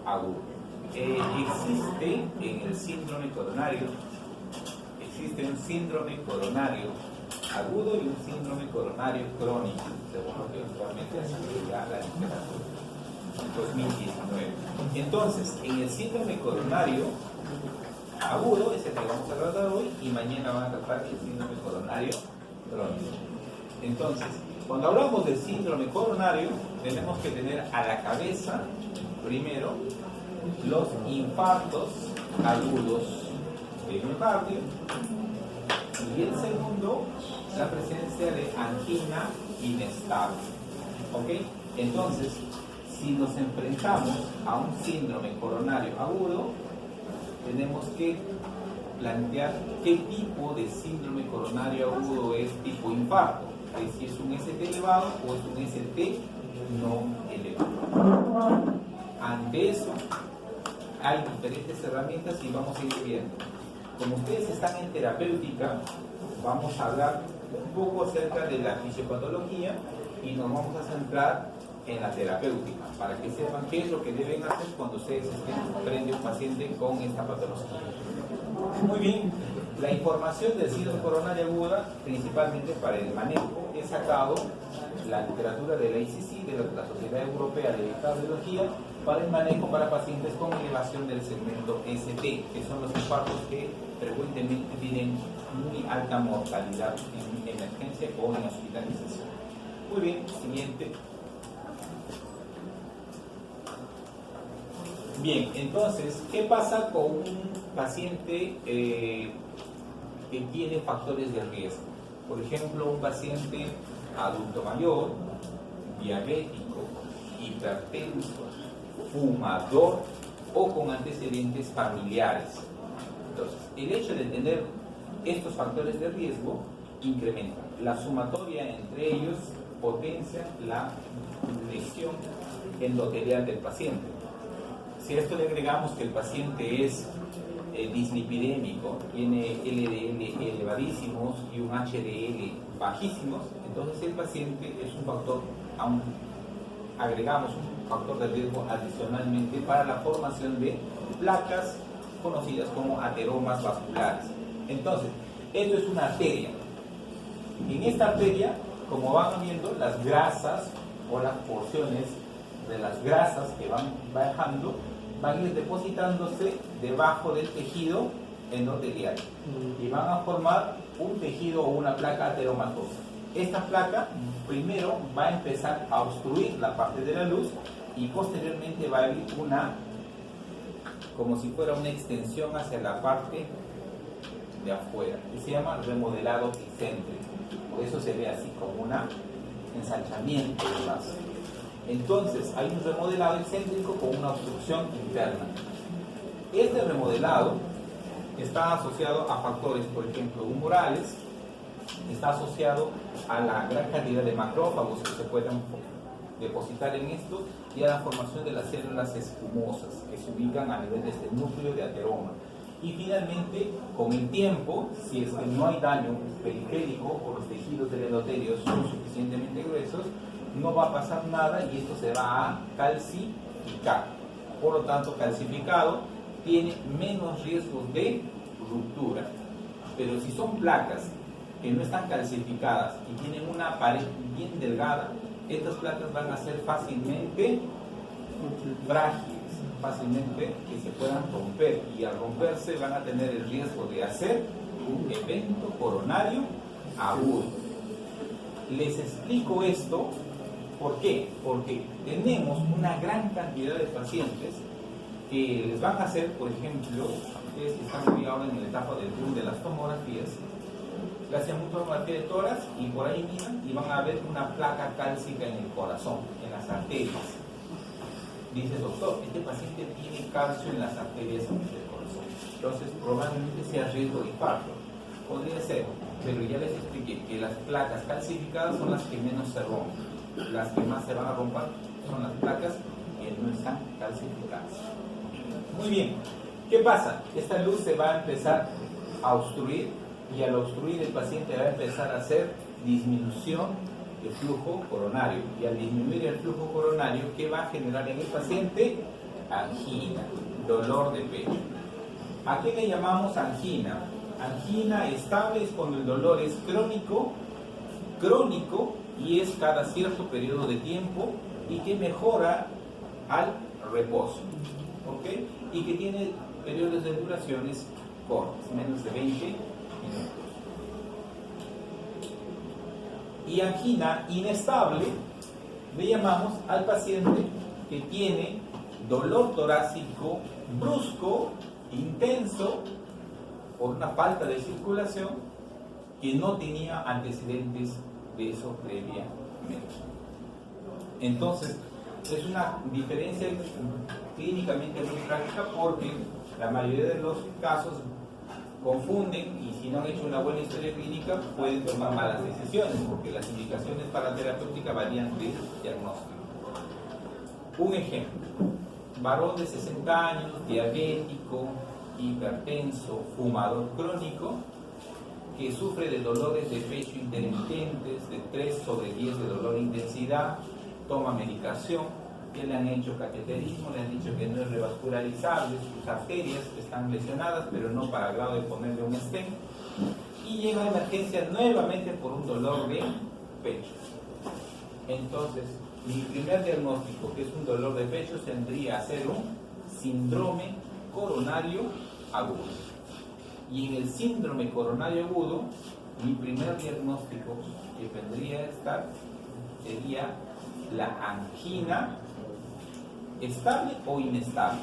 agudo. Existe en el síndrome coronario, existe un síndrome coronario agudo y un síndrome coronario crónico, según lo que actualmente asegura la literatura 2019. Entonces, en el síndrome coronario agudo es el que vamos a tratar hoy, y mañana van a tratar el síndrome coronario crónico. Entonces, cuando hablamos del síndrome coronario, tenemos que tener a la cabeza, primero, los infartos agudos de miocardio, y el segundo, la presencia de angina inestable. ¿Ok? Entonces, si nos enfrentamos a un síndrome coronario agudo, tenemos que plantear qué tipo de síndrome coronario agudo es tipo infarto, si es un ST elevado o es un ST no elevado. Ante eso, hay diferentes herramientas y vamos a ir viendo. Como ustedes están en terapéutica, vamos a hablar un poco acerca de la fisiopatología y nos vamos a centrar en la terapéutica, para que sepan qué es lo que deben hacer cuando ustedes estén frente a un paciente con esta patología. Muy bien, la información del síndrome coronario aguda, principalmente para el manejo, he sacado la literatura de la ICC, de la Sociedad Europea de Cardiología, para el manejo para pacientes con elevación del segmento ST, que son los infartos que frecuentemente tienen muy alta mortalidad en emergencia o en hospitalización. Muy bien, siguiente. Bien, entonces, ¿qué pasa con un paciente que tiene factores de riesgo? Por ejemplo, un paciente adulto mayor, diabético, hipertenso, fumador o con antecedentes familiares. Entonces, el hecho de tener estos factores de riesgo incrementa la sumatoria entre ellos, potencia la lesión endotelial del paciente. Si a esto le agregamos que el paciente es dislipidémico, tiene LDL elevadísimos y un HDL bajísimos, entonces el paciente es un factor, agregamos un factor de riesgo adicionalmente para la formación de placas conocidas como ateromas vasculares. Entonces, esto es una arteria. En esta arteria, como van viendo, las grasas o las porciones de las grasas que van bajando van a ir depositándose debajo del tejido endotelial y van a formar un tejido o una placa ateromatosa. Esta placa primero va a empezar a obstruir la parte de la luz y posteriormente va a ir como si fuera una extensión hacia la parte de afuera, que se llama remodelado excéntrico. Por eso se ve así como un ensanchamiento del vaso. Entonces hay un remodelado excéntrico con una obstrucción interna. Este remodelado está asociado a factores, por ejemplo, humorales, está asociado a la gran cantidad de macrófagos que se puedan depositar en esto y a la formación de las células espumosas que se ubican a nivel de este núcleo de ateroma. Y finalmente, con el tiempo, si es que no hay daño periférico o los tejidos del endotelio son suficientemente gruesos, no va a pasar nada y esto se va a calcificar. Por lo tanto, calcificado tiene menos riesgos de ruptura. Pero si son placas que no están calcificadas y tienen una pared bien delgada, estas placas van a ser fácilmente frágiles, fácilmente que se puedan romper, y al romperse van a tener el riesgo de hacer un evento coronario agudo. Les explico esto, ¿por qué? Porque tenemos una gran cantidad de pacientes que les van a hacer, por ejemplo, ustedes que están muy ahora en la etapa del boom de las tomografías, le hacen una tomografía de tórax y por ahí miran y van a ver una placa cálcica en el corazón, en las arterias. Dice, doctor, este paciente tiene calcio en las arterias del corazón, entonces probablemente sea riesgo de infarto. Podría ser, pero ya les expliqué que las placas calcificadas son las que menos se rompen. Las que más se van a romper son las placas que no están calcificadas. Muy bien, ¿qué pasa? Esta luz se va a empezar a obstruir, y al obstruir el paciente va a empezar a hacer disminución de flujo coronario, y al disminuir el flujo coronario, ¿qué va a generar en el paciente? angina, dolor de pecho. ¿A qué le llamamos angina? Angina estable es cuando el dolor es crónico y es cada cierto periodo de tiempo y que mejora al reposo, ¿ok? Y que tiene periodos de duraciones cortos, menos de 20 minutos. Y angina inestable le llamamos al paciente que tiene dolor torácico brusco, intenso, por una falta de circulación que no tenía antecedentes de eso previamente. Entonces, es una diferencia clínicamente muy práctica porque la mayoría de los casos confunden y si no han hecho una buena historia clínica pueden tomar malas decisiones porque las indicaciones para la terapéutica varían de diagnóstico. Un ejemplo, varón de 60 años, diabético, hipertenso, fumador crónico, que sufre de dolores de pecho intermitentes, de 3/10 de dolor e intensidad, toma medicación, que le han hecho cateterismo, le han dicho que no es revascularizable, sus arterias están lesionadas, pero no para el grado de ponerle un stent, y llega a emergencia nuevamente por un dolor de pecho. Entonces, mi primer diagnóstico, que es un dolor de pecho, tendría a ser un síndrome coronario agudo. Y en el síndrome coronario agudo, mi primer diagnóstico que vendría a estar sería la angina estable o inestable.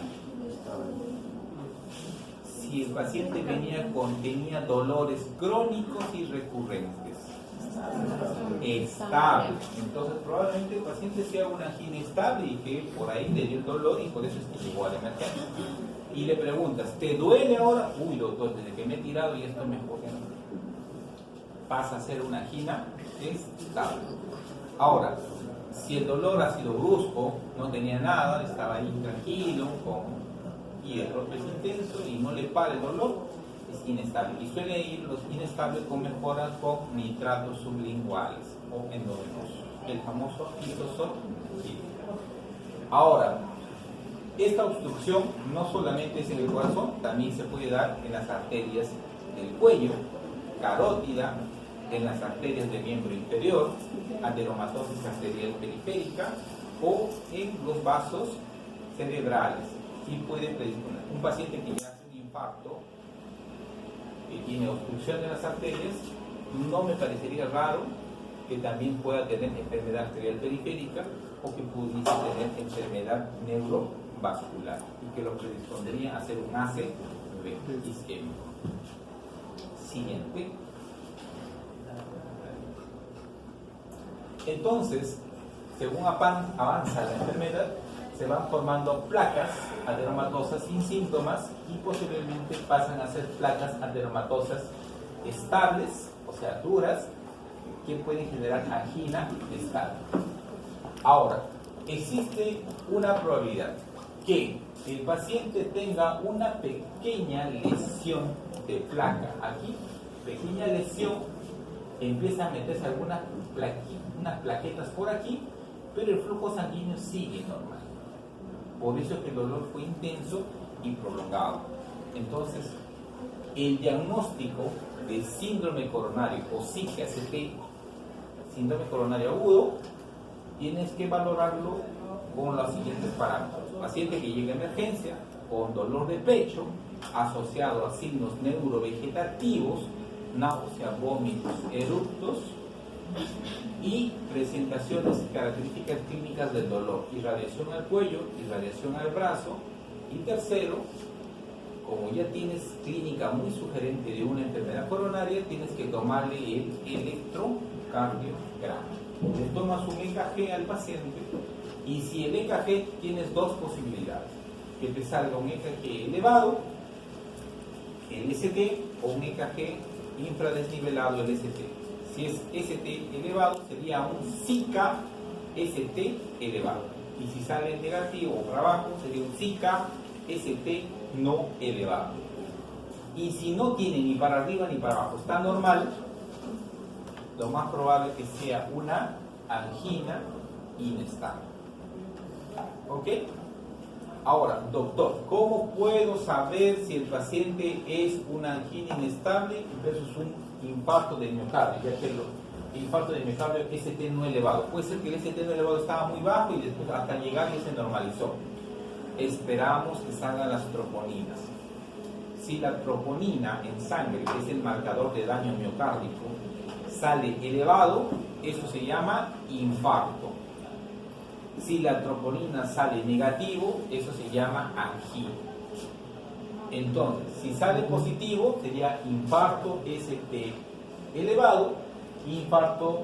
Si el paciente tenía dolores crónicos y recurrentes, estable, entonces probablemente el paciente sea una angina estable y que por ahí le dio el dolor y por eso es que llegó a la emergencia. Y le preguntas, ¿te duele ahora? Uy, doctor, desde que me he tirado y esto mejor. Pasa a ser una angina estable. Ahora, si el dolor ha sido brusco, no tenía nada, estaba ahí tranquilo, y el dolor es intenso y no le para el dolor, es inestable. Y suele ir los inestables con mejoras con nitratos sublinguales o endovenosos, el famoso isosol. Ahora, esta obstrucción no solamente es en el corazón, también se puede dar en las arterias del cuello, carótida, en las arterias del miembro inferior, ateromatosis arterial periférica o en los vasos cerebrales. Sí puede predisponer. Un paciente que ya hace un infarto, que tiene obstrucción de las arterias, no me parecería raro que también pueda tener enfermedad arterial periférica o que pudiese tener enfermedad neurovascular y que lo predispondría a hacer un ACV isquémico. Siguiente. Entonces, según avanza la enfermedad, se van formando placas ateromatosas sin síntomas y posiblemente pasan a ser placas ateromatosas estables, o sea, duras, que pueden generar angina estable. Ahora, existe una probabilidad que el paciente tenga una pequeña lesión de placa. Aquí, pequeña lesión, empieza a meterse algunas plaquetas por aquí, pero el flujo sanguíneo sigue normal. Por eso que el dolor fue intenso y prolongado. Entonces, el diagnóstico de síndrome coronario o SIG-ACT, síndrome coronario agudo, tienes que valorarlo con los siguientes parámetros. Paciente que llega a emergencia con dolor de pecho asociado a signos neurovegetativos, náusea, vómitos, eructos y presentaciones y características clínicas del dolor, irradiación al cuello, irradiación al brazo, y tercero, como ya tienes clínica muy sugerente de una enfermedad coronaria, tienes que tomarle el electrocardiograma. Le tomas un EKG al paciente y si el EKG tienes dos posibilidades, que te salga un EKG elevado, el ST, o un EKG infradesnivelado, el ST. Si es ST elevado, sería un SICA ST elevado. Y si sale negativo o para abajo, sería un SICA ST no elevado. Y si no tiene ni para arriba ni para abajo, está normal, lo más probable es que sea una angina inestable. ¿Ok? Ahora, doctor, ¿cómo puedo saber si el paciente es una angina inestable versus un infarto del miocardio? Ya que el infarto del miocardio, ST no elevado. Puede ser que el ST no elevado estaba muy bajo y después hasta llegar ya se normalizó. Esperamos que salgan las troponinas. Si la troponina en sangre, que es el marcador de daño miocárdico, sale elevado, eso se llama infarto. Si la troponina sale negativo, eso se llama angina. Entonces, si sale positivo, sería infarto ST elevado, infarto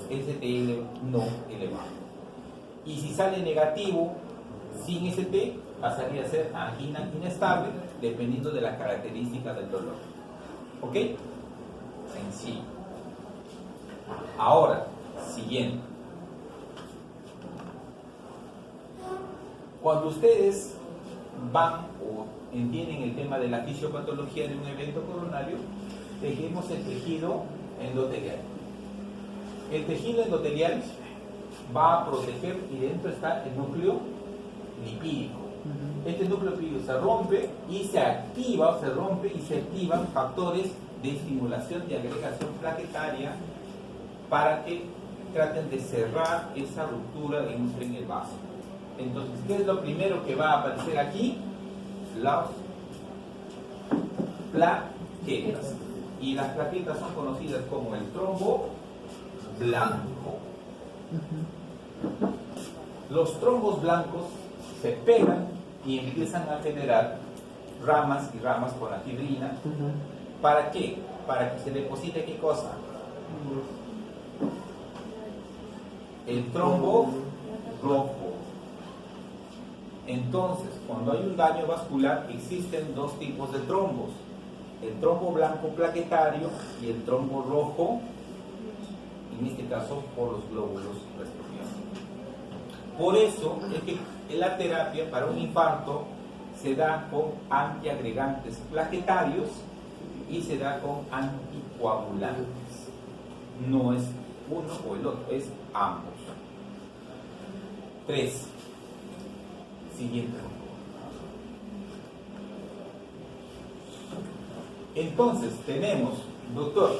ST no elevado. Y si sale negativo, sin ST, pasaría a ser angina inestable, dependiendo de las características del dolor. ¿Ok? Sencillo. Ahora, siguiente. Cuando ustedes van o entienden el tema de la fisiopatología de un evento coronario, tejemos el tejido endotelial. El tejido endotelial va a proteger y dentro está el núcleo lipídico. Este núcleo lipídico se rompe y se activa, se rompe y se activan factores de estimulación y agregación plaquetaria para que traten de cerrar esa ruptura en el vaso. Entonces, ¿qué es lo primero que va a aparecer aquí? Las plaquetas. Y las plaquetas son conocidas como el trombo blanco. Los trombos blancos se pegan y empiezan a generar ramas y ramas con la fibrina. ¿Para qué? Para que se deposite ¿qué cosa? El trombo rojo. Entonces, cuando hay un daño vascular, existen dos tipos de trombos: el trombo blanco plaquetario y el trombo rojo, en este caso por los glóbulos respiratorios. Por eso es que la terapia para un infarto se da con antiagregantes plaquetarios y se da con anticoagulantes. No es uno o el otro, es ambos. 3. Siguiente. Entonces tenemos, doctor,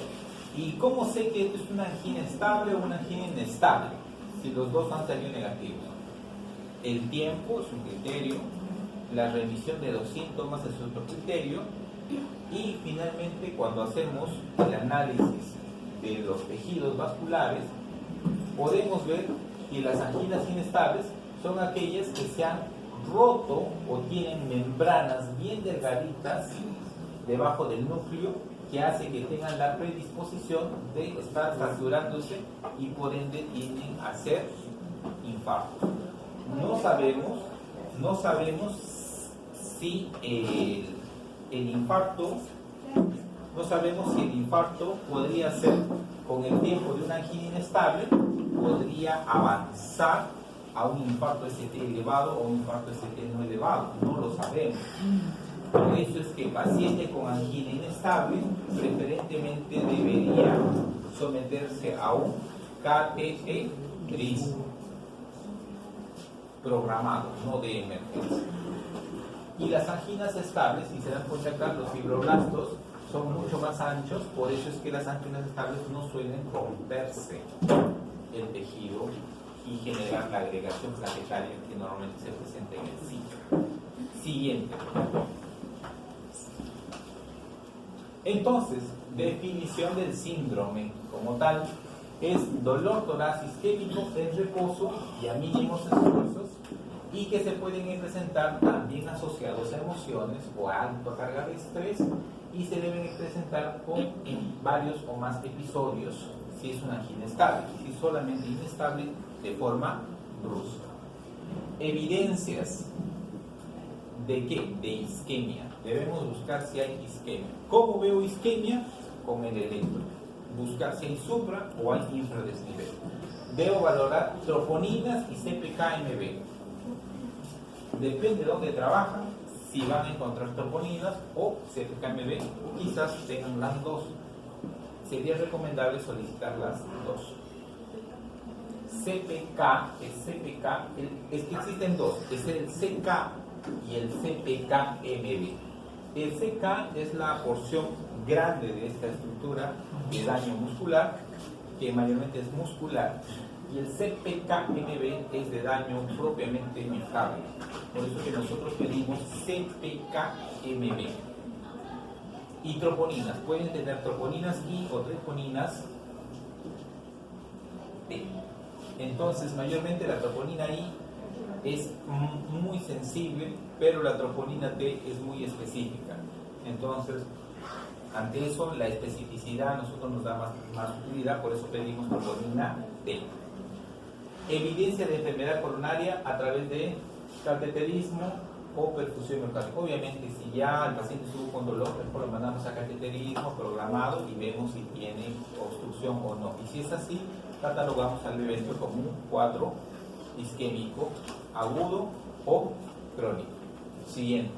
¿y cómo sé que esto es una angina estable o una angina inestable? Si los dos han salido negativos. El tiempo es un criterio, la remisión de los síntomas es otro criterio, y finalmente cuando hacemos el análisis de los tejidos vasculares, podemos ver que las anginas inestables son aquellas que se han roto o tienen membranas bien delgaditas debajo del núcleo, que hace que tengan la predisposición de estar fracturándose y por ende tienden a ser infartos. No sabemos si el infarto podría ser con el tiempo de una angina inestable, podría avanzar a un infarto ST elevado o un infarto ST no elevado. No lo sabemos. Por eso es que el paciente con angina inestable preferentemente debería someterse a un cateterismo programado, no de emergencia. Y las anginas estables, si se dan cuenta acá, los fibroblastos son mucho más anchos, por eso es que las anginas estables no suelen romperse el tejido y generar la agregación plaquetaria que normalmente se presenta en el sitio. Siguiente. Entonces, definición del síndrome como tal es dolor torácico isquémico en reposo y a mínimos esfuerzos, y que se pueden presentar también asociados a emociones o a alta carga de estrés, y se deben presentar con varios o más episodios si es una angina estable, y si solamente inestable de forma brusca. Evidencias ¿de qué? De isquemia. Debemos buscar si hay isquemia. ¿Cómo veo isquemia? Con el electro. Buscar si hay supra o hay infradesnivel. Debo valorar troponinas y CPK-MB. Depende de dónde trabajan, si van a encontrar troponinas o CPK-MB, quizás tengan las dos. Sería recomendable solicitar las dos. CPK, es que existen dos, es el CK y el CPK-MB. El CK es la porción grande de esta estructura de daño muscular, que mayormente es muscular, y el CPK-MB es de daño propiamente miocardio. Por eso que nosotros pedimos CPK-MB. Y troponinas, pueden tener troponinas I o troponinas T. Entonces, mayormente la troponina I es muy sensible, pero la troponina T es muy específica. Entonces, ante eso, la especificidad a nosotros nos da más utilidad, por eso pedimos troponina T. Evidencia de enfermedad coronaria a través de cateterismo o perfusión miocárdica. Obviamente, si ya el paciente estuvo con dolor, mejor lo mandamos a cateterismo programado y vemos si tiene obstrucción o no. Y si es así, catalogamos al evento como un cuadro isquémico agudo o crónico. Siguiente.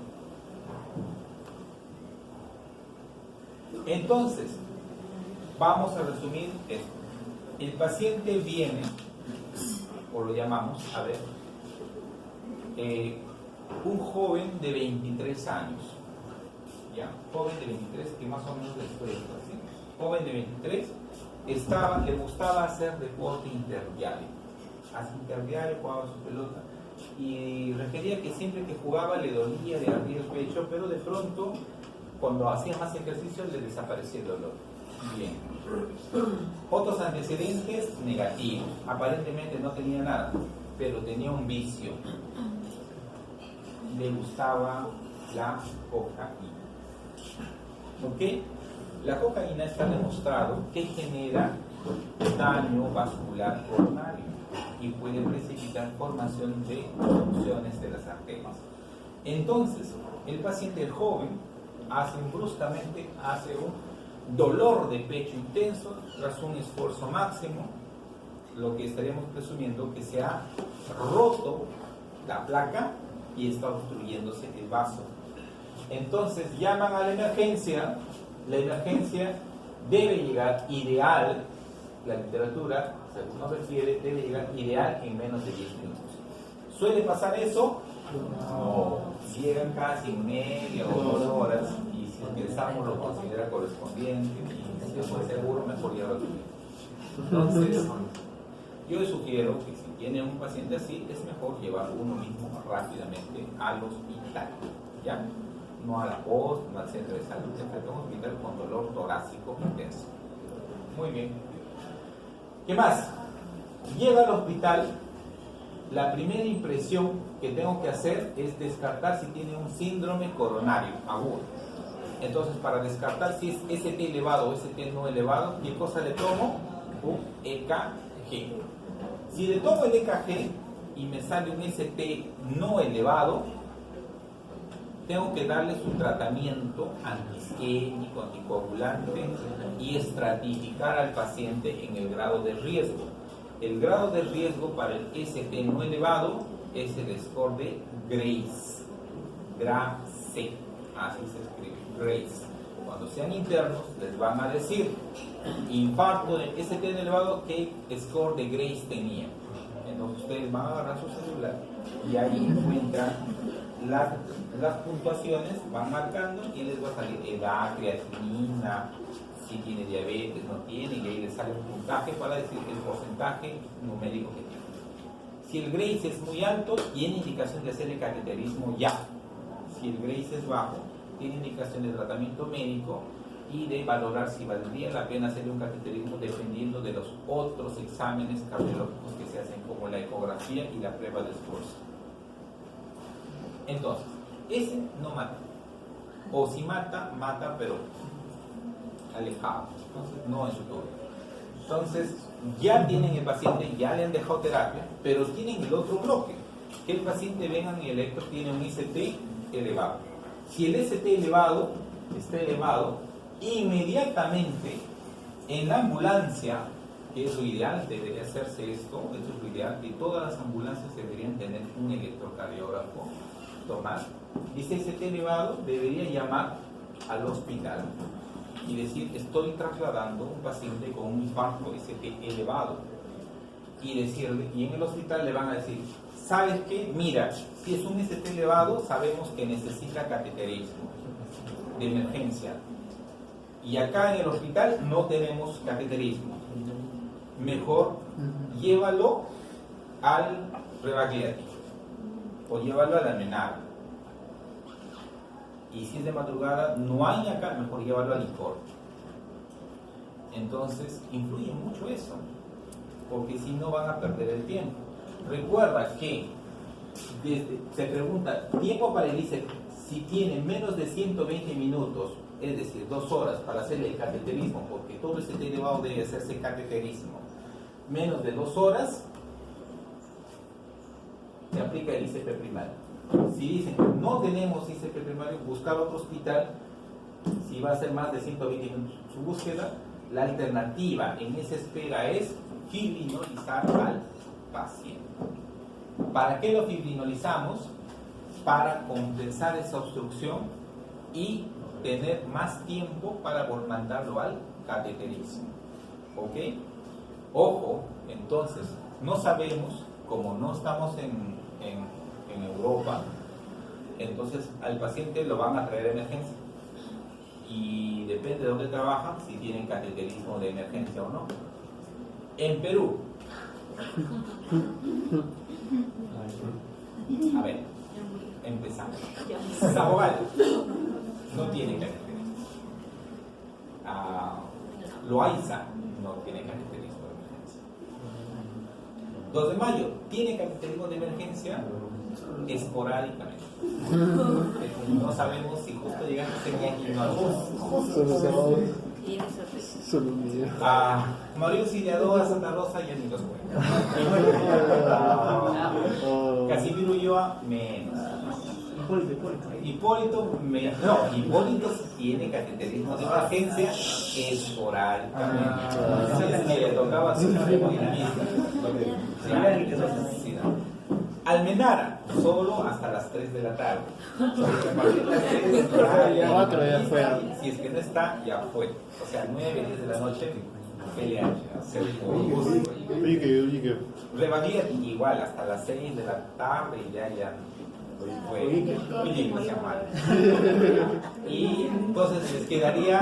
Entonces, vamos a resumir esto. El paciente viene, o lo llamamos, a ver, un joven de 23 años, ¿ya? Joven de 23, que más o menos después de esto, ¿sí? Joven de 23, le gustaba hacer deporte interdiario. Hacía interdiario, jugaba su pelota, y requería que siempre que jugaba le dolía, le ardía el pecho, pero de pronto, cuando hacía más ejercicio, le desaparecía el dolor. Bien. Otros antecedentes negativos. Aparentemente no tenía nada, pero tenía un vicio. Le gustaba la cocaína. ¿Ok? La cocaína está demostrado que genera daño vascular coronario y puede precipitar formación de obstrucciones de las arterias. Entonces, el paciente, el joven, bruscamente hace un dolor de pecho intenso tras un esfuerzo máximo, lo que estaríamos presumiendo que se ha roto la placa y está obstruyéndose el vaso. Entonces llaman a la emergencia debe llegar ideal, la literatura, según nos refiere, debe llegar ideal en menos de 10 minutos. ¿Suele pasar eso? No. Llegan casi media o 2 horas y si utilizamos lo considera correspondiente y si estoy seguro, mejor llevarlo. Entonces, yo les sugiero que si tiene un paciente así, es mejor llevarlo uno mismo rápidamente al hospital, ¿ya? No a la post, no al centro de salud, siempre a un hospital con dolor torácico intenso. Muy bien. ¿Qué más? Llega al hospital, la primera impresión que tengo que hacer es descartar si tiene un síndrome coronario agudo. Entonces, para descartar si es ST elevado o ST no elevado, ¿qué cosa le tomo? Un EKG. Si le tomo el EKG y me sale un ST no elevado, tengo que darle su tratamiento antiisquémico, anticoagulante y estratificar al paciente en el grado de riesgo. El grado de riesgo para el ST no elevado es el score de Grace, GRACE, así se escribe, Grace. Cuando sean internos les van a decir infarto de ST no elevado, ¿qué score de Grace tenía? Entonces ustedes van a agarrar su celular y ahí encuentran las puntuaciones, van marcando y les va a salir edad, creatinina, si tiene diabetes, no tiene, y ahí les sale un puntaje para decir el porcentaje numérico que tiene. Si el Grace es muy alto, tiene indicación de hacer el cateterismo ya. Si el Grace es bajo, tiene indicación de tratamiento médico y de valorar si valdría la pena hacer un cateterismo dependiendo de los otros exámenes cardiológicos que se hacen, como la ecografía y la prueba de esfuerzo. Entonces, ese no mata. O si mata, mata pero alejado. Entonces, no en su todo. Entonces, ya tienen el paciente, ya le han dejado terapia, pero tienen el otro bloque. Que el paciente venga y el electro tiene un ICT elevado. Si el ICT elevado está elevado, inmediatamente en la ambulancia, que es lo ideal, debería hacerse esto, es lo ideal, que todas las ambulancias deberían tener un electrocardiógrafo tomar, y si ICT elevado debería llamar al hospital y decir: estoy trasladando un paciente con un infarto ICT elevado, y decirle, y en el hospital le van a decir, ¿sabes qué? Mira, si es un ST elevado, sabemos que necesita cateterismo de emergencia. Y acá en el hospital no tenemos cateterismo. Mejor llévalo al Rebagliati o llévalo a la Almenara. Y si es de madrugada, no hay acá, mejor llévalo al Licor. Entonces, influye mucho eso, porque si no van a perder el tiempo. Recuerda que se pregunta, tiempo para el ICE, si tiene menos de 120 minutos, es decir, 2 horas para hacer el cateterismo, porque todo este elevado debe hacerse cateterismo, menos de 2 horas, se aplica el ICP primario. Si dicen, no tenemos ICP primario, buscar otro hospital, si va a ser más de 120 minutos su búsqueda, la alternativa en esa espera es fibrinolizar al paciente. ¿Para qué lo fibrinolizamos? Para compensar esa obstrucción y tener más tiempo para mandarlo al cateterismo. ¿Ok? Ojo, entonces, no sabemos, como no estamos en Europa, entonces al paciente lo van a traer de emergencia. Y depende de dónde trabajan, si tienen cateterismo de emergencia o no. En Perú, a ver, empezamos. Sabogal no tiene cateterismo. Loaiza no tiene cateterismo de emergencia. 2 de mayo tiene cateterismo de emergencia esporádicamente. No sabemos si justo llegan a ser y no Solo un video. Mario Auxiliador, a Santa Rosa y a Nicolás Casimiro Ulloa, menos. Hipólito tiene cateterismo de emergencia esporádicamente. Entonces le tocaba su hemodinamista. Almenara, solo hasta las 3 de la tarde. Si es que no está, ya fue. O sea, 9, 10 de la noche, LH. Rebagliati igual, hasta las 6 de la tarde y ya fue. Y entonces les quedaría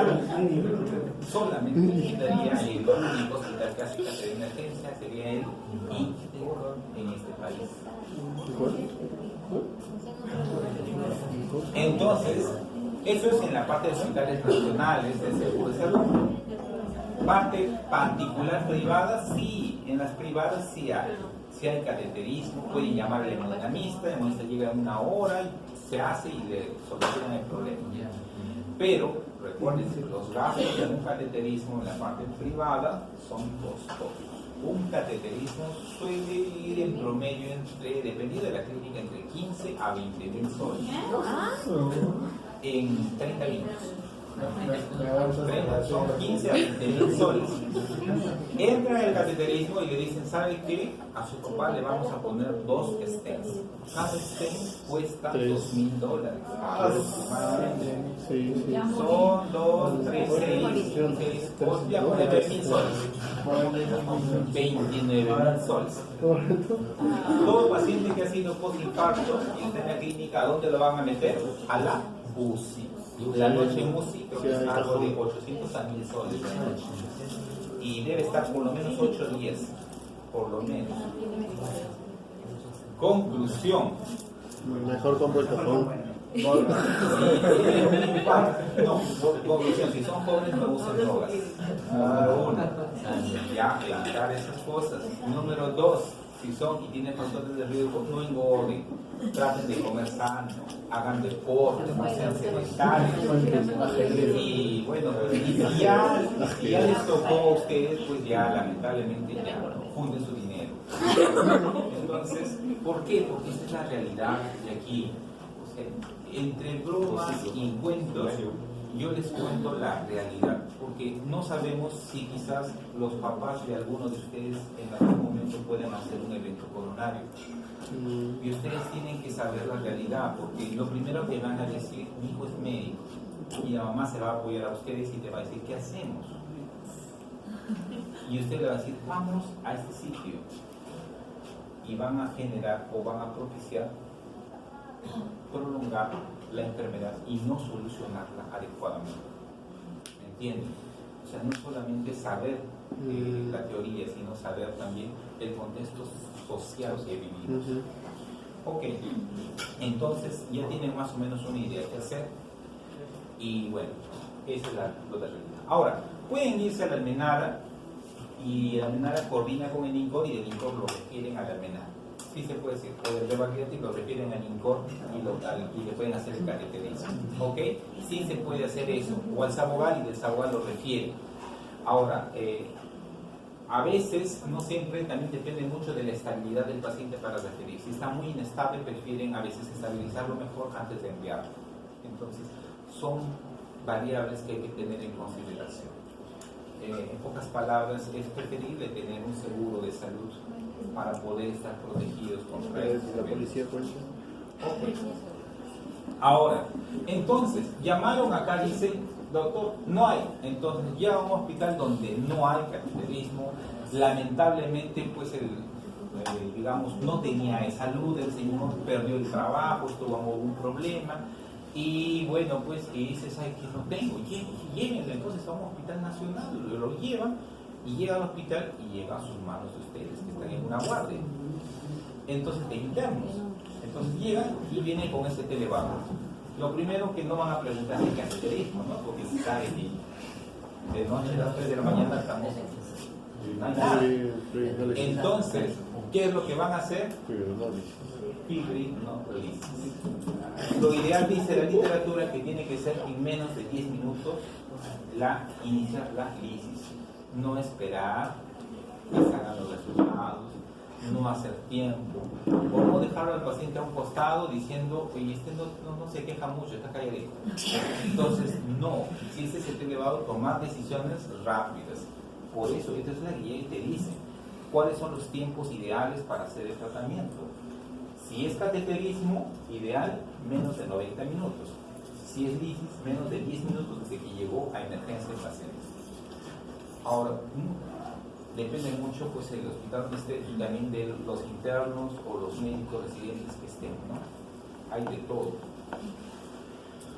solamente el único hospital que hace de emergencia sería el ICTE en este país. Entonces, eso es en la parte de hospitales nacionales de seguro de salud. Parte particular privada, sí, en las privadas sí hay. Si hay cateterismo, pueden llamar al hemodinamista, el hemodinamista llega en 1 hora y se hace y le solucionan el problema. Pero recuerden, los gastos de un cateterismo en la parte privada son costosos. Un cateterismo suele ir en promedio dependiendo de la clínica, entre 15 a 20 mil soles en 30 minutos. Son 15 a 20 mil soles. Entra en el cateterismo y le dicen, ¿sabe qué? A su papá le vamos a poner 2 stents. Cada stent cuesta $2,000. Son 2, 3, 6, 8, ya por 9,000 soles. 29,000 soles. Todo paciente que ha sido postinfarto y está en la clínica, ¿a dónde lo van a meter? A la UCI. La noche en UCI creo que es algo de 800 a 1,000 soles la noche. Y debe estar por lo menos 8 días, por lo menos. Conclusión. Mejor compro el cajón. Conclusión, si son jóvenes no usen drogas. Número 1, ya evitar esas cosas. Número 2, si son y tienen factores de riesgo, no engorden, traten de comer sano, hagan deporte, no sean sedentarios. Y bueno, y ya les tocó a ustedes, pues ya lamentablemente ya funden su dinero. Entonces, ¿por qué? Porque esta es la realidad de aquí. O sea, entre bromas y cuentos, yo les cuento la realidad, porque no sabemos si quizás los papás de algunos de ustedes en algún momento pueden hacer un evento coronario. Y ustedes tienen que saber la realidad, porque lo primero que van a decir, mi hijo es médico, y la mamá se va a apoyar a ustedes y te va a decir, ¿qué hacemos? Y usted le va a decir, vamos a este sitio. y van a generar o van a propiciar prolongar la enfermedad y no solucionarla adecuadamente. ¿Entienden? O sea, no solamente saber la teoría, sino saber también el contexto social que vivimos. Ok, entonces ya tienen más o menos una idea de qué hacer. Y bueno, esa es la realidad. Ahora, pueden irse a la Almenara y la Almenara coordina con el INCOR y el INCOR lo refieren a la Almenara. Sí se puede decir, o el Rebagliati lo refieren al INCOR y le pueden hacer el cateterismo. ¿Ok? Sí se puede hacer eso. O al Sabogal y del Sabogal lo refieren. Ahora, a veces, no siempre, también depende mucho de la estabilidad del paciente para referir. Si está muy inestable, prefieren a veces estabilizarlo mejor antes de enviarlo. Entonces, son variables que hay que tener en consideración. En pocas palabras, es preferible tener un seguro de salud para poder estar protegidos contra eso. La policía cuenta. Okay. Ahora, entonces, llamaron acá, dice, doctor, no hay. Entonces, llega a un hospital donde no hay cateterismo. Lamentablemente, pues, digamos, no tenía salud, el señor perdió el trabajo, tuvo algún problema. Y bueno, pues, y dices, ay, que no tengo, llévenlo entonces a un hospital nacional, lo llevan y llega al hospital y llega a sus manos de ustedes que están en una guardia. Entonces, de internos. Entonces llegan y vienen con ese televado. Lo primero que no van a preguntar es cateterismo, ¿no? Porque si saben de noche a las 3 de la mañana estamos... No hay nada. Entonces, ¿qué es lo que van a hacer? Fibrinolisis. Lo ideal, dice la literatura, que tiene que ser en menos de 10 minutos iniciar la lisis. No esperar que salgan los resultados, no hacer tiempo, o no dejar al paciente a un costado diciendo, oye, este no se queja mucho, está calladito. Entonces, no, si este se te elevado, tomar decisiones rápidas. Por eso, esta es la guía y te dice cuáles son los tiempos ideales para hacer el tratamiento. Si es cateterismo, ideal, menos de 90 minutos. Si es lisis, menos de 10 minutos desde que llegó a emergencia el paciente. Ahora, depende mucho pues el hospital donde esté y también de los internos o los médicos residentes que estén, ¿no? Hay de todo.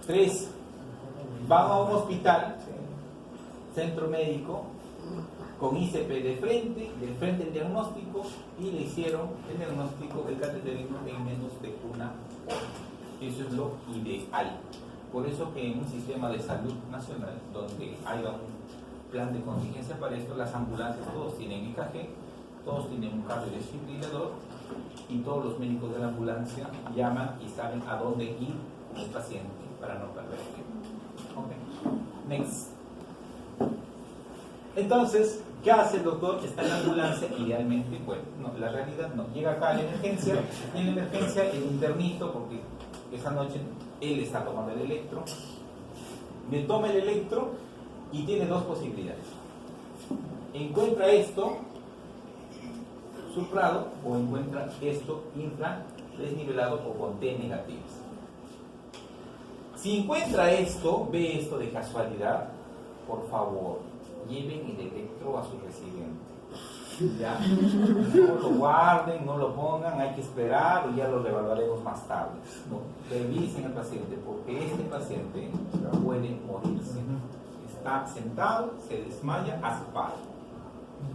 3. Van a un hospital, centro médico, con ICP de frente el diagnóstico, y le hicieron el diagnóstico del cateterismo en menos de una hora. Eso es lo ideal. Por eso que en un sistema de salud nacional, donde haya un plan de contingencia para esto, las ambulancias todos tienen EKG, todos tienen un cardiodesfibrilador y todos los médicos de la ambulancia llaman y saben a dónde ir con el paciente para no perder tiempo. Ok, next. Entonces, ¿qué hace el doctor? Está en la ambulancia, idealmente, bueno, no, la realidad no. Llega acá a la emergencia, y en la emergencia el internito, porque esa noche él está tomando el electro, me toma el electro y tiene dos posibilidades. Encuentra esto suprado o encuentra esto infradesnivelado o con T negativas. Si encuentra esto, ve esto de casualidad, por favor, lleven el electro a su residente. Ya, no lo guarden, no lo pongan, hay que esperar o ya lo reevaluaremos más tarde. No, revisen al paciente porque este paciente puede morirse. Está sentado, se desmaya, hace paro.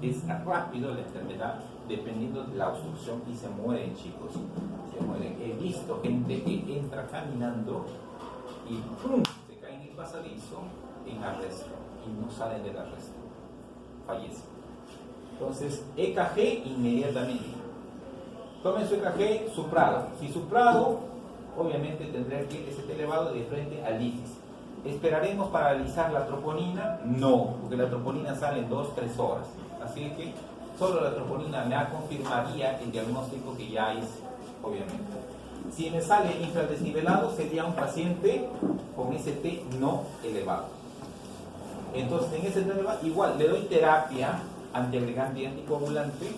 Es rápido la enfermedad dependiendo de la obstrucción y se mueren, chicos. Se mueren. He visto gente que entra caminando y ¡pum!, se cae en el pasadizo en arresto y no salen del arresto. Fallece. Entonces, EKG inmediatamente. Tomen su EKG suprado. Si suprado, obviamente tendrá que ir ese elevado de frente al lisis. ¿Esperaremos para alisar la troponina? No, porque la troponina sale en 2-3 horas. Así que solo la troponina me confirmaría el diagnóstico que ya hice, obviamente. Si me sale infradesnivelado, sería un paciente con ST no elevado. Entonces, en ese tema, igual le doy terapia antiagregante y anticoagulante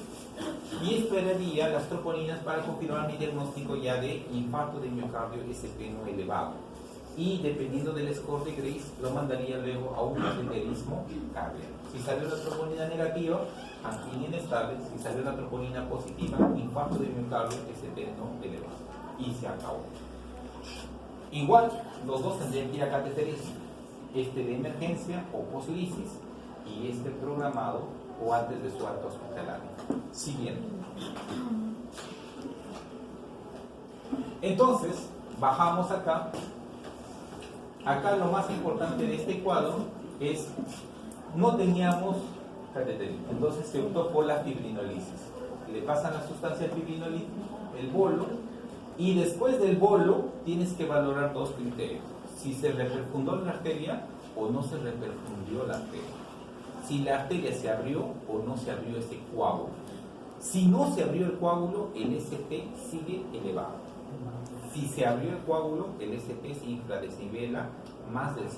y esperaría las troponinas para confirmar mi diagnóstico ya de infarto de miocardio ST no elevado. y dependiendo del score de Grace lo mandaría luego a un cateterismo cardíaco. Si salió la troponina negativa, angina inestable. Si salió la troponina positiva, infarto de miocardio, ST no elevado, y se acabó. Igual, los dos tendrían que ir a cateterismo, este de emergencia o postlisis y este programado o antes de su alta hospitalaria. Siguiente. Entonces, bajamos acá. Acá lo más importante de este cuadro es, no teníamos cateterismo, entonces se optó por la fibrinolisis. Le pasan la sustancia fibrinolítica, el bolo, y después del bolo tienes que valorar dos criterios: si se reperfundó la arteria o no se reperfundió la arteria, si la arteria se abrió o no se abrió ese coágulo. Si no se abrió el coágulo, el ST sigue elevado. Si se abrió el coágulo, el ST se infradecibela más del 50%,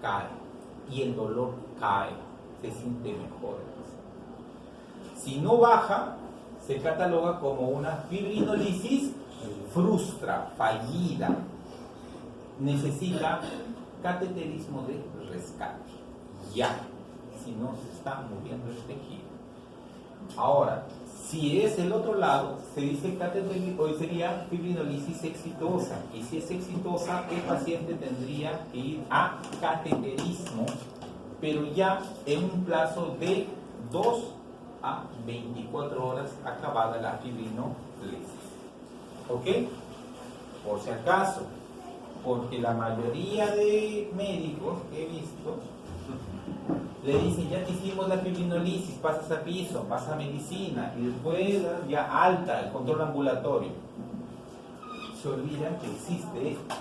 cae, y el dolor cae, se siente mejor. Si no baja, se cataloga como una fibrinolisis frustra, fallida. Necesita cateterismo de rescate, ya, si no se está moviendo el tejido. Ahora, si es el otro lado, se dice hoy sería fibrinolisis exitosa, y si es exitosa, el paciente tendría que ir a cateterismo, pero ya en un plazo de 2 a 24 horas acabada la fibrinolisis. ¿Ok? Por si acaso, porque la mayoría de médicos que he visto le dicen, ya te hicimos la fibrinolisis, pasas a piso, pasas a medicina y después ya alta, el control ambulatorio. Se olvidan que existe esto.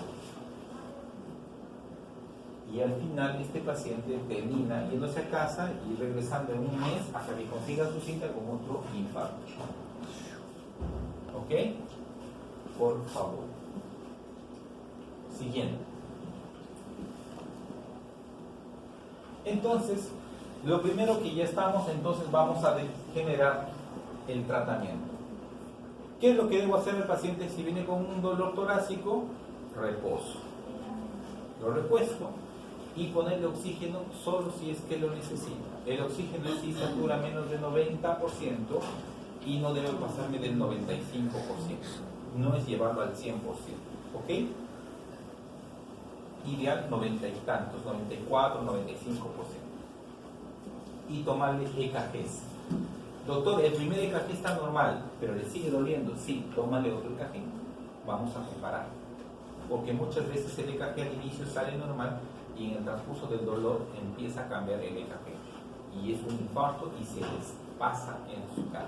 Y al final este paciente termina yéndose a casa y regresando en un mes hasta que consiga su cita con otro infarto. ¿Ok? Por favor. Siguiente. Entonces, lo primero que ya estamos, entonces vamos a generar el tratamiento. ¿Qué es lo que debo hacer el paciente si viene con un dolor torácico? Reposo. Lo repuesto y ponerle oxígeno solo si es que lo necesita. El oxígeno es si satura menos del 90% y no debe pasarme del 95%. No es llevarlo al 100%. ¿Ok? Ideal 90 y tantos, 94, 95%. Y tomarle EKGs. Doctor, el primer EKG está normal, pero le sigue doliendo. Sí, tómale otro EKG. Vamos a comparar. Porque muchas veces el EKG al inicio sale normal y en el transcurso del dolor empieza a cambiar el EKG. Y es un infarto y se les pasa en su cara.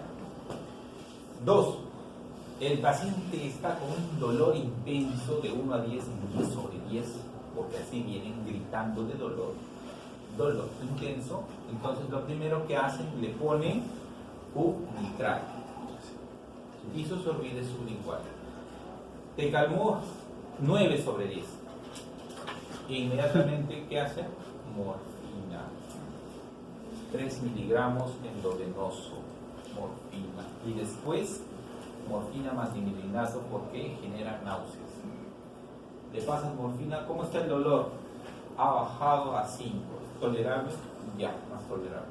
2. El paciente está con un dolor intenso de 1 a 10, 10 sobre 10, porque así vienen gritando de dolor. Dolor intenso. Entonces lo primero que hacen, le ponen nitral. Isosorbide sublingual. Te calmó 9 sobre 10. Inmediatamente, ¿qué hace? Morfina. 3 miligramos endovenoso. Morfina. Y después, morfina más dimitrinato porque genera náuseas. Le pasas morfina, ¿cómo está el dolor? Ha bajado a 5. ¿Tolerable? Ya, más tolerable.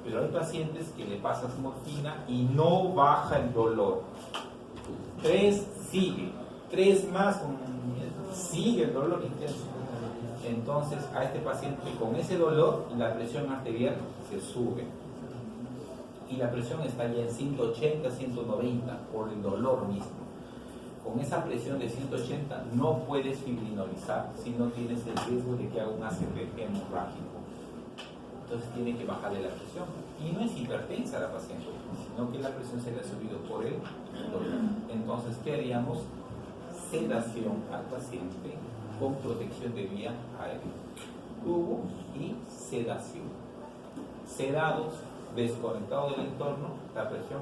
Pero hay pacientes que le pasas morfina y no baja el dolor. 3 sigue. 3 más, sigue el dolor intenso. Entonces a este paciente con ese dolor la presión arterial se sube y la presión está ya en 180, 190 por el dolor mismo. Con esa presión de 180 no puedes fibrinolizar si no tienes el riesgo de que haga un ACP hemorrágico. Entonces tiene que bajarle la presión. Y no es hipertensa la paciente, sino que la presión se le ha subido por el dolor. Entonces, ¿qué haríamos? Sedación al paciente con protección de vía aérea. Tubo y sedación. Sedados, desconectados del entorno, la presión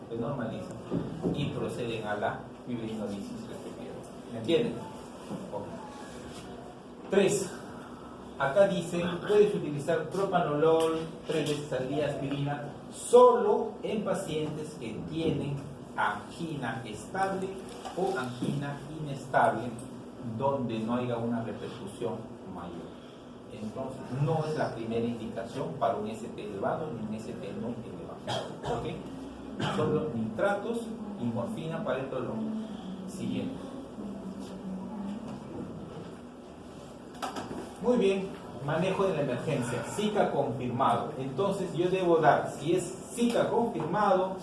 se normaliza y proceden a la fibrinolisis respectiva. ¿Me entienden? 3. Acá dice, puedes utilizar propanolol 3 veces al día, aspirina, solo en pacientes que tienen angina estable o angina inestable donde no haya una repercusión mayor. Entonces, no es la primera indicación para un ST elevado ni un ST no elevado. ¿Ok? Son los nitratos y morfina para el dolor. Siguiente. Muy bien, manejo de la emergencia, Zika confirmado. Entonces yo debo dar, si es Zika confirmado,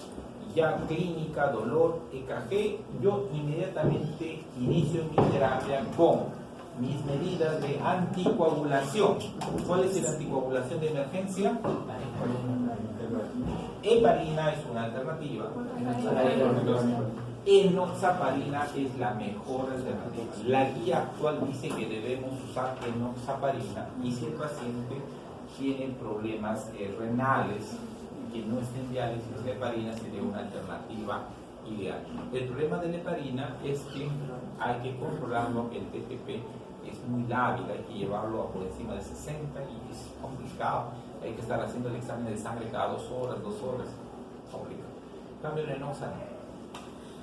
ya clínica, dolor, EKG, yo inmediatamente inicio mi terapia con mis medidas de anticoagulación. ¿Cuál es la anticoagulación de emergencia? Heparina es una alternativa. Enoxaparina es la mejor alternativa. La guía actual dice que debemos usar enoxaparina y si el paciente tiene problemas renales que no estén diálisis, la heparina sería una alternativa ideal. El problema de la heparina es que hay que controlarlo, el TTP es muy lábil, hay que llevarlo a por encima de 60 y es complicado. Hay que estar haciendo el examen de sangre cada 2 horas, complicado. En cambio la enoxa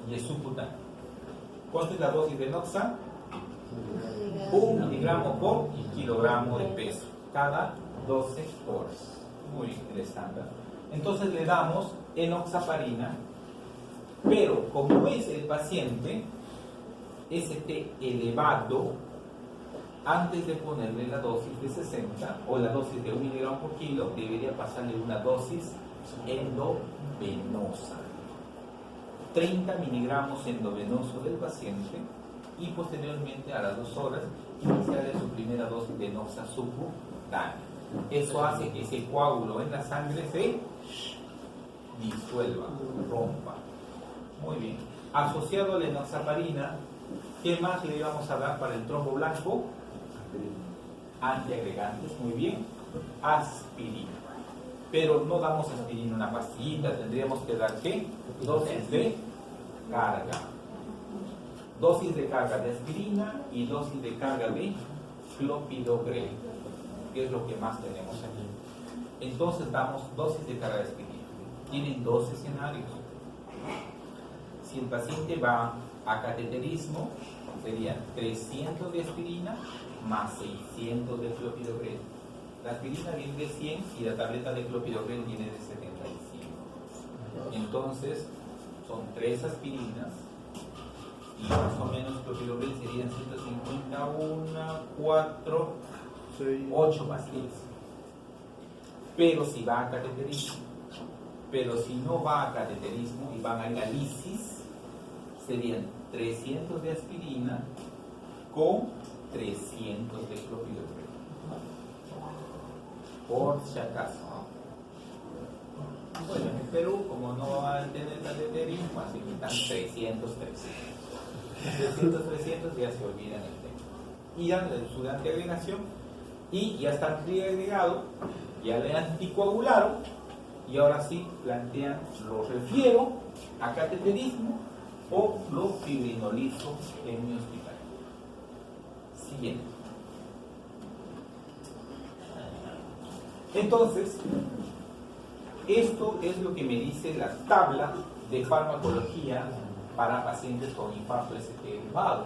y es subcutáneo. ¿Cuánto es la dosis de enoxa? 1 miligramo por kilogramo de peso cada 12 horas. Muy bien, el estándar. Entonces le damos enoxaparina, pero como es el paciente ST elevado, antes de ponerle la dosis de 60 o la dosis de 1 miligramo por kilo, debería pasarle una dosis endovenosa. 30 miligramos endovenoso del paciente y posteriormente a las 2 horas iniciarle su primera dosis de enoxa subcutánea. Eso hace que ese coágulo en la sangre se disuelva, rompa. Muy bien. Asociado a la enoxaparina, ¿qué más le vamos a dar para el trombo blanco? Antiagregantes, muy bien. Aspirina. Pero no damos aspirina una pastillita, tendríamos que dar ¿qué? Dosis de carga. Dosis de carga de aspirina y dosis de carga de clopidogrel, que es lo que más tenemos aquí. Entonces damos dosis de carga de aspirina. Tienen 2 escenarios. Si el paciente va a cateterismo, serían 300 de aspirina más 600 de clopidogrel. La aspirina viene de 100 y la tableta de clopidogrel viene de 75. Entonces, son 3 aspirinas y más o menos clopidogrel serían 150, 1, 4, 8 pastillas. Pero si va a cateterismo, pero si no va a cateterismo y van a diálisis, serían 300 de aspirina con 300 de clopidogrel. Por si acaso. Bueno, en Perú, como no va a tener cateterismo, así que están 300, 300 ya se olvidan el tema. Y dan su antiagregación y ya está antiagregado, ya le anticoagularon y ahora sí plantean, lo refiero a cateterismo o lo fibrinolizo en mi hospital. Siguiente. Entonces, esto es lo que me dice la tabla de farmacología para pacientes con infarto ST elevado.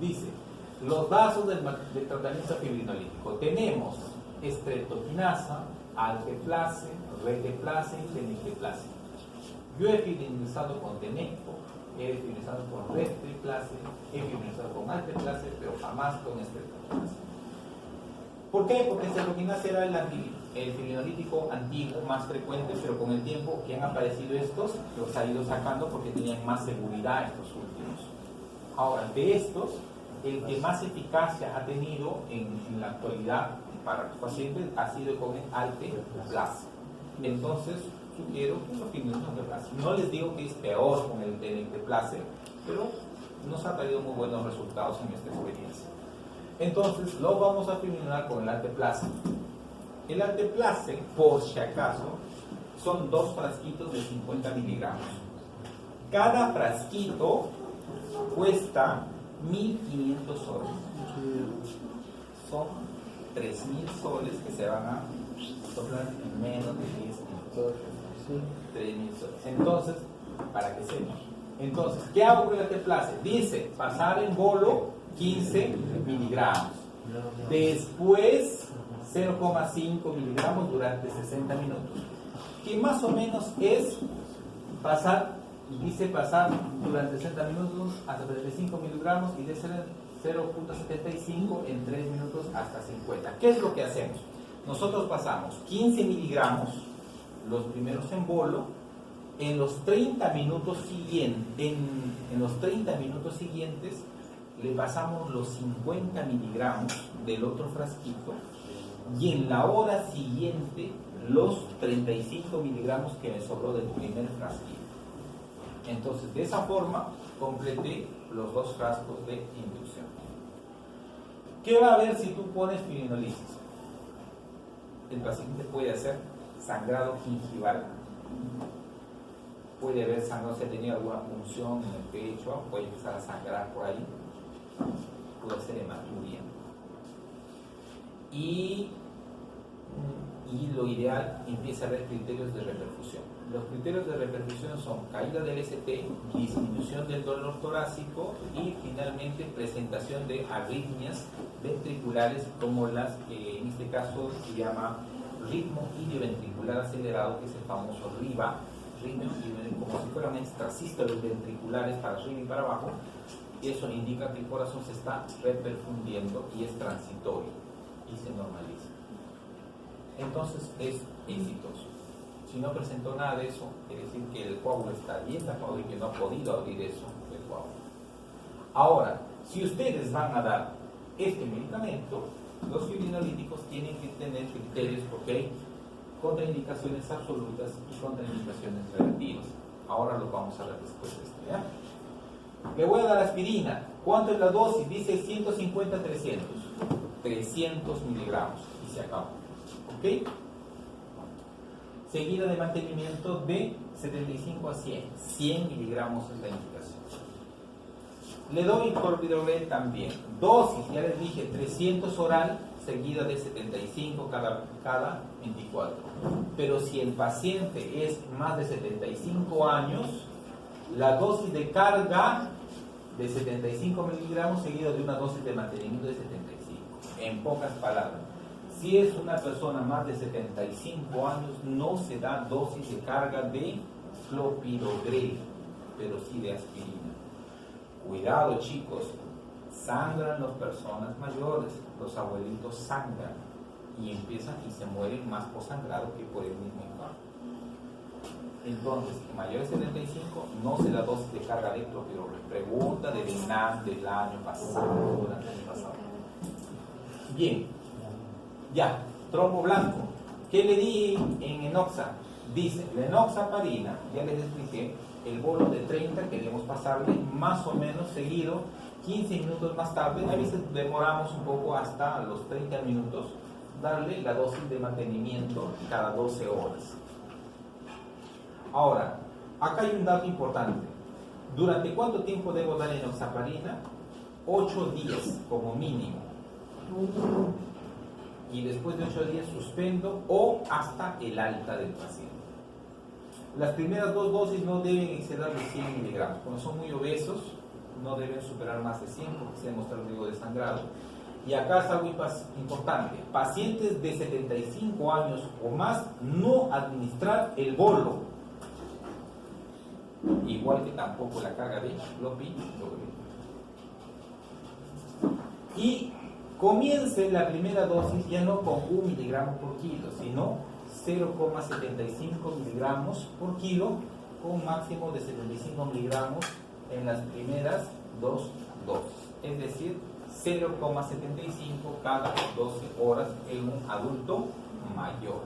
Dice, los vasos del tratamiento fibrinolítico. Tenemos estreptoquinasa, alteplase, reteplase y tenecteplase. Yo he fibrinolizado con tenecto, he fibrinolizado con reteplase, he fibrinolizado con alteplase, pero jamás con estreptoquinasa. ¿Por qué? Porque el estreptoquinasa era el fibrinolítico antiguo, más frecuente, pero con el tiempo que han aparecido estos, los ha ido sacando porque tenían más seguridad estos últimos. Ahora, de estos, el que más eficacia ha tenido en la actualidad para los pacientes ha sido con el alteplase. Entonces, sugiero que lo fibrinolizan con alteplase. No les digo que es peor con el tenecteplase, pero nos ha traído muy buenos resultados en esta experiencia. Entonces, lo vamos a fibrinolizar con el alteplase. El alteplase, por si acaso, son 2 frasquitos de 50 miligramos. Cada frasquito cuesta 1.500 soles. Son 3.000 soles que se van a soplar en menos de 10 minutos. 3.000 soles. Entonces, para que sepan. Entonces, ¿qué hago con el alteplase? Dice, pasar en bolo 15 miligramos. Después 0,5 miligramos durante 60 minutos. Que más o menos es pasar, dice pasar durante 60 minutos hasta 35 miligramos y de ser 0,75 en 3 minutos hasta 50. ¿Qué es lo que hacemos? Nosotros pasamos 15 miligramos, los primeros en bolo, en los 30 minutos siguientes, en los 30 minutos siguientes le pasamos los 50 miligramos del otro frasquito y en la hora siguiente los 35 miligramos que me sobró del primer frasquito. Entonces, de esa forma completé los 2 frascos de inducción. ¿Qué va a haber si tú pones pirinolisis? El paciente puede hacer sangrado gingival, puede haber sangrado, si ha tenido alguna punción en el pecho, puede empezar a sangrar por ahí, puede ser hematuria. Y lo ideal, empieza a haber criterios de reperfusión. Los criterios de reperfusión son caída del ST, disminución del dolor torácico y finalmente presentación de arritmias ventriculares como las que en este caso se llama ritmo ilioventricular acelerado, que es el famoso RIVA, como si fueran extrasístoles ventriculares para arriba y para abajo, y eso indica que el corazón se está reperfundiendo y es transitorio y se normaliza. Entonces es exitoso. Si no presentó nada de eso, quiere decir que el coágulo está bien tapado y que no ha podido abrir eso del coágulo. Ahora, si ustedes van a dar este medicamento, los fibrinolyticos tienen que tener criterios, ¿ok? Contraindicaciones absolutas y contraindicaciones relativas. Ahora lo vamos a ver después de esto, ¿ya? Le voy a dar aspirina. ¿Cuánto es la dosis? Dice 150-300. 300 miligramos y se acabó. ¿Ok? Seguida de mantenimiento de 75 a 100. 100 miligramos es la indicación. Le doy clopidogrel también. Dosis, ya les dije, 300 oral, seguida de 75 cada 24. Pero si el paciente es más de 75 años, la dosis de carga de 75 miligramos seguida de una dosis de mantenimiento de 75. En pocas palabras, si es una persona más de 75 años, no se da dosis de carga de clopidogrel, pero sí de aspirina. Cuidado, chicos, sangran las personas mayores, los abuelitos sangran y empiezan y se mueren más por sangrado que por el mismo infarto. Entonces, mayores de 75 no se da dosis de carga de clopidogrel. Pregunta de Vietnam del año pasado, durante el año pasado. Bien, ya, trombo blanco. ¿Qué le di en enoxa? Dice, la enoxaparina, ya les expliqué, el bolo de 30 queremos pasarle más o menos seguido, 15 minutos más tarde, a veces demoramos un poco hasta los 30 minutos, darle la dosis de mantenimiento cada 12 horas. Ahora, acá hay un dato importante. ¿Durante cuánto tiempo debo dar enoxaparina? 8 días como mínimo. Y después de 8 días suspendo o hasta el alta del paciente. Las primeras 2 dosis no deben exceder de 100 miligramos. Cuando son muy obesos, no deben superar más de 100 porque se demuestra el riesgo de sangrado. Y acá es algo importante. Pacientes de 75 años o más, no administrar el bolo. Igual que tampoco la carga de clopidogrel. Y comience la primera dosis ya no con 1 miligramo por kilo, sino 0,75 miligramos por kilo, con un máximo de 75 miligramos en las primeras 2 dosis. Es decir, 0,75 cada 12 horas en un adulto mayor.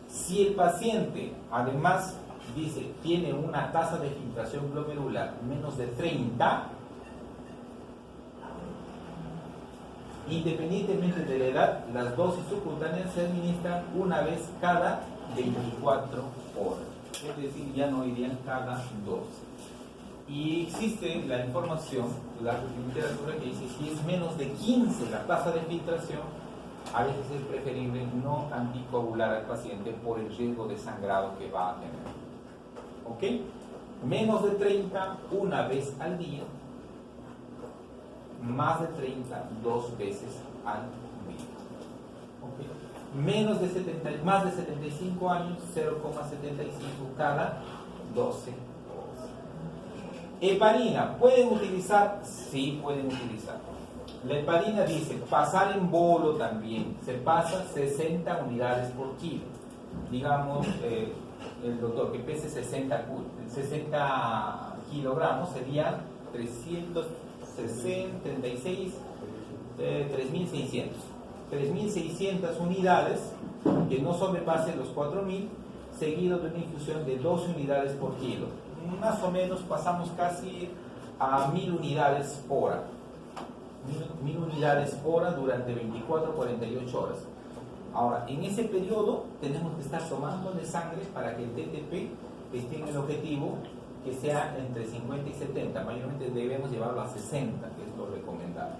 Si el paciente, además, dice, tiene una tasa de filtración glomerular menos de 30, independientemente de la edad, las dosis subcutáneas se administran una vez cada 24 horas. Es decir, ya no irían cada 12. Y existe la información, la literatura que dice si es menos de 15 la tasa de filtración, a veces es preferible no anticoagular al paciente por el riesgo de sangrado que va a tener. ¿Ok? Menos de 30, una vez al día. más de 30 2 veces al día. ¿Okay? Menos de 70, más de 75 años, 0,75 cada 12 horas. Heparina, ¿pueden utilizar? Sí, pueden utilizar. La heparina dice, pasar en bolo también, se pasa 60 unidades por kilo. Digamos, el doctor que pese 60 kilogramos serían 336, 3.600. 3.600 unidades que no sobrepasen los 4.000, seguido de una infusión de 12 unidades por kilo. Más o menos pasamos casi a 1.000 unidades por hora. 1.000 unidades por hora durante 24 48 horas. Ahora, en ese periodo tenemos que estar tomándole sangre para que el TTP esté en el objetivo que sea entre 50 y 70. Mayormente debemos llevarlo a 60, que es lo recomendable.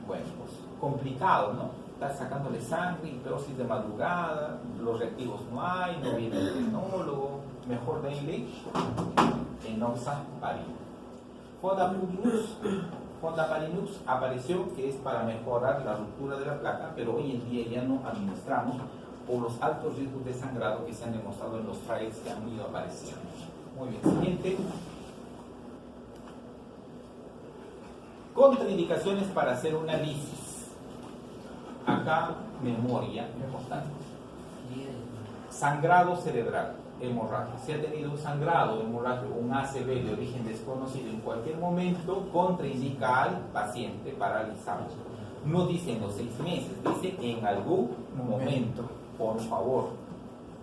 Bueno, pues complicado, ¿no? Estar sacándole sangre, hipnosis de madrugada, los reactivos no hay, no viene el tecnólogo, mejor denle enoxaparina. Fondaparinux apareció que es para mejorar la ruptura de la placa, pero hoy en día ya no administramos por los altos riesgos de sangrado que se han demostrado en los trials que han ido apareciendo. Muy bien, siguiente. Contraindicaciones para hacer una lisis. Acá, memoria, importante. Sangrado cerebral, hemorragia. Si ha tenido un sangrado hemorrágico, un ACV de origen desconocido en cualquier momento, contraindica al paciente paralizado. No dice en los 6 meses, dice en algún momento. Por favor,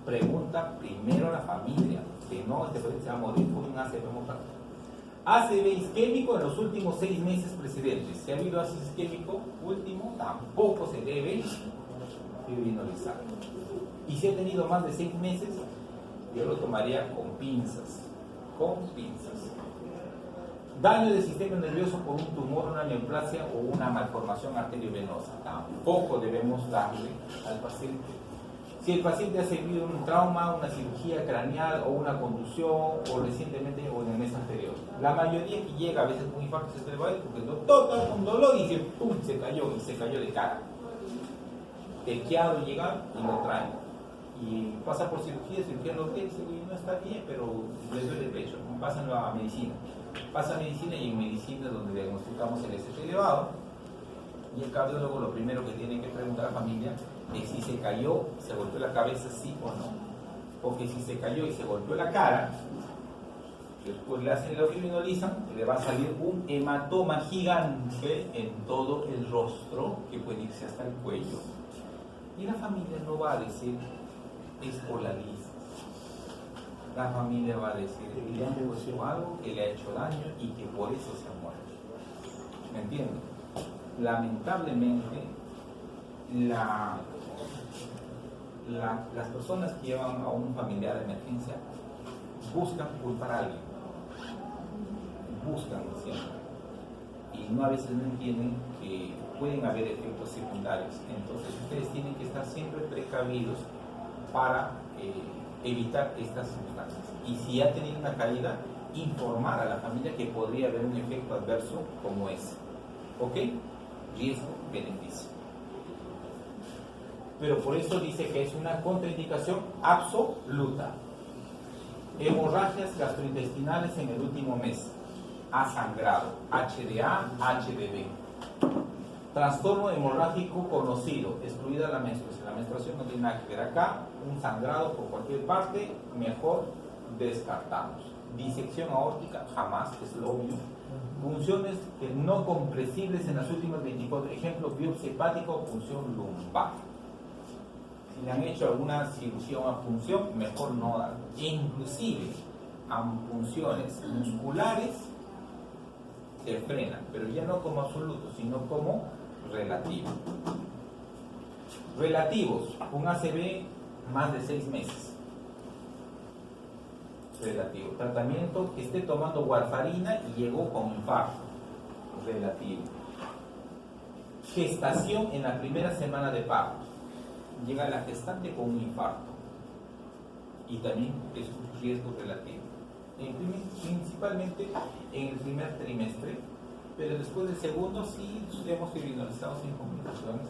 pregunta primero a la familia, que no este paciente se va a morir por un ACV hemorrágico. ACV isquémico en los últimos 6 meses precedentes. Si ha habido ACV isquémico último, tampoco se debe fibrinolisar. Y si ha tenido más de 6 meses, yo lo tomaría con pinzas. Con pinzas. Daño del sistema nervioso por un tumor, una neoplasia o una malformación arteriovenosa. Tampoco debemos darle al paciente. Si el paciente ha sufrido un trauma, una cirugía craneal o una contusión o recientemente o en el mes anterior. La mayoría que llega a veces con infarto cerebral porque el doctor está con dolor y se cayó de cara. Tequeado llega y lo traen. Y pasa por cirugía lo que dice, no está bien, pero le duele el pecho. Pásenlo a medicina. Pasa a medicina y en medicina es donde diagnosticamos el ST elevado. Y el cardiólogo lo primero que tiene que preguntar a la familia es si se cayó, se golpeó la cabeza, sí o no. Porque si se cayó y se golpeó la cara, después le hacen el fibrinolistan, le va a salir un hematoma gigante en todo el rostro que puede irse hasta el cuello. Y la familia no va a decir es por la lisis. La familia va a decir le han puesto algo que le ha hecho daño y que por eso se ha muerto. ¿Me entienden? Lamentablemente las personas que llevan a un familiar de emergencia buscan culpar a alguien, buscan siempre, y no a veces no entienden que pueden haber efectos secundarios. Entonces ustedes tienen que estar siempre precavidos para evitar estas circunstancias. Y si ha tenido una caída, informar a la familia que podría haber un efecto adverso como ese. ¿Ok? Riesgo-beneficio. Pero por eso dice que es una contraindicación absoluta. Hemorragias gastrointestinales en el último mes. Ha sangrado. HDA, HDB. Trastorno hemorrágico conocido, excluida la menstruación. La menstruación no tiene nada que ver acá. Un sangrado por cualquier parte, mejor descartamos. Disección aórtica, jamás, es lo obvio. Funciones que no compresibles en las últimas 24, ejemplo, biopsia hepática o punción lumbar. Si le han hecho alguna cirugía o punción, mejor no dar. Inclusive, punciones musculares se frenan, pero ya no como absoluto, sino como relativo. Relativos, un ACV más de 6 meses. Relativo. Tratamiento que esté tomando warfarina y llegó con infarto. Relativo. Gestación en la primera semana de parto. Llega la gestante con un infarto. Y también es un riesgo relativo. Principalmente en el primer trimestre pero después del segundo sí hemos criminalizado sin complicaciones.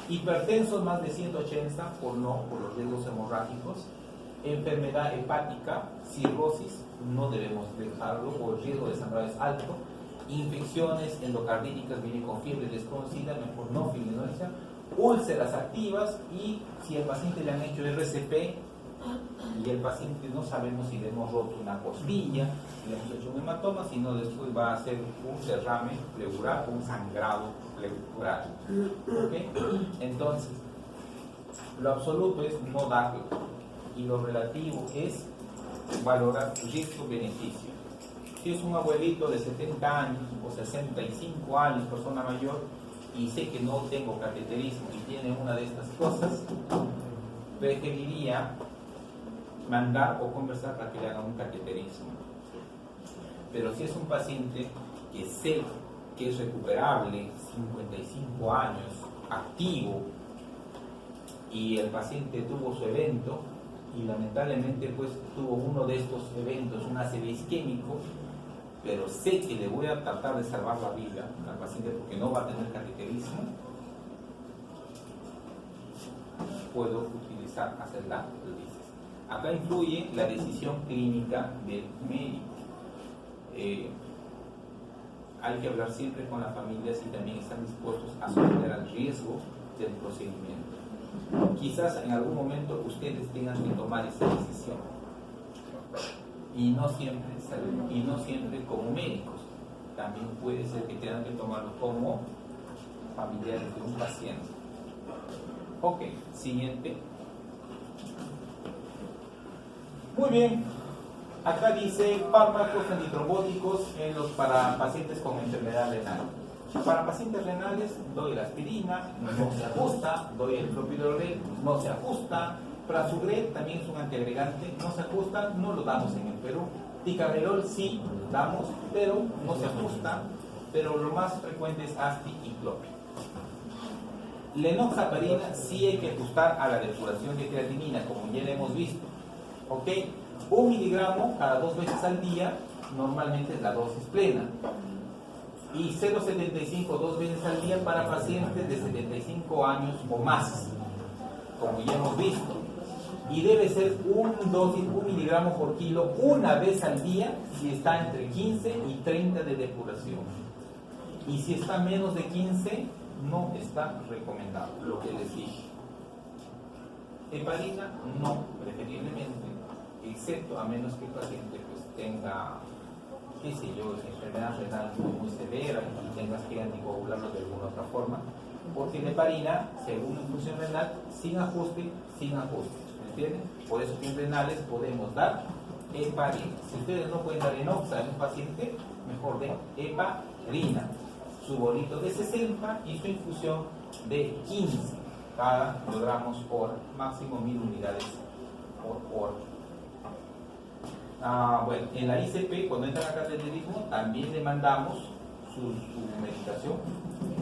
Hipertensos más de 180 por los riesgos hemorrágicos. Enfermedad hepática, cirrosis, no debemos dejarlo, o el riesgo de sangrado es alto. Infecciones endocardíticas, viene con fiebre desconocida, mejor no fibrilación. Úlceras activas, y si al paciente le han hecho RCP y el paciente no sabemos si le hemos roto una costilla, si le hemos hecho un hematoma, sino después va a hacer un derrame pleural, un sangrado pleural. ¿Okay? Entonces, lo absoluto es no darlo, y lo relativo es valorar riesgo-beneficio. Si es un abuelito de 70 años o 65 años, persona mayor, y sé que no tengo cateterismo y tiene una de estas cosas, preferiría mandar o conversar para que le hagan un cateterismo. Pero si es un paciente que sé que es recuperable, 55 años, activo, y el paciente tuvo su evento y lamentablemente pues tuvo uno de estos eventos, un ACV isquémico, pero sé que le voy a tratar de salvar la vida al paciente porque no va a tener cateterismo, puedo utilizar, hacer la diálisis. Acá influye la decisión clínica del médico. Hay que hablar siempre con la familia si también están dispuestos a someter al riesgo del procedimiento. Quizás en algún momento ustedes tengan que tomar esa decisión, y no siempre como médicos, también puede ser que tengan que tomarlo como familiares de un paciente. Ok, siguiente. Muy bien, acá dice fármacos antitrombóticos para pacientes con enfermedad renal. Para pacientes renales doy la aspirina, no se ajusta, doy el clopidogrel, no se ajusta. Prasugrel también es un antiagregante, no se ajusta, no lo damos en el Perú. Ticagrelol sí damos, pero no se ajusta, pero lo más frecuente es Asti y Clopi. Lenoxaparina sí hay que ajustar a la depuración de creatinina, como ya lo hemos visto. ¿Ok? 1 miligramo cada 2 veces al día, normalmente es la dosis plena. Y 0,75 2 veces al día para pacientes de 75 años o más, como ya hemos visto. Y debe ser un miligramo por kilo una vez al día si está entre 15 y 30 de depuración. Y si está menos de 15, no está recomendado, lo que les dije. Heparina, no, preferiblemente, excepto a menos que el paciente pues tenga, qué sé yo, enfermedad renal muy severa y tengas que anticoagularlo de alguna otra forma, porque la heparina, según la infusión renal, sin ajuste, ¿me entienden? Por eso que en renales podemos dar heparina. Si ustedes no pueden dar enoxa en un paciente, mejor den heparina, su bolito de 60 y su infusión de 15 cada kilogramos hora, máximo 1000 unidades por hora. Bueno, en la ICP, cuando entra a cateterismo, también le mandamos su medicación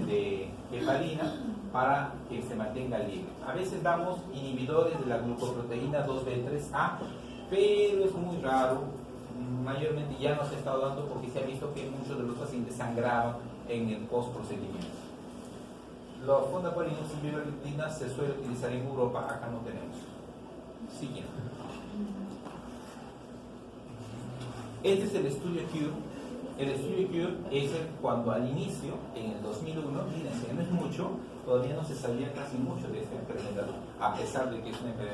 de heparina para que se mantenga libre. A veces damos inhibidores de la glucoproteína 2B3A, pero es muy raro. Mayormente ya no se ha estado dando porque se ha visto que muchos de los pacientes sangraban en el post-procedimiento. La fondaparinus y viverictina se suele utilizar en Europa, acá no tenemos. Siguiente. Este es el estudio CURE. El estudio CURE es cuando al inicio, en el 2001, fíjense, no es mucho, todavía no se sabía casi mucho de esta enfermedad, a pesar de que es una enfermedad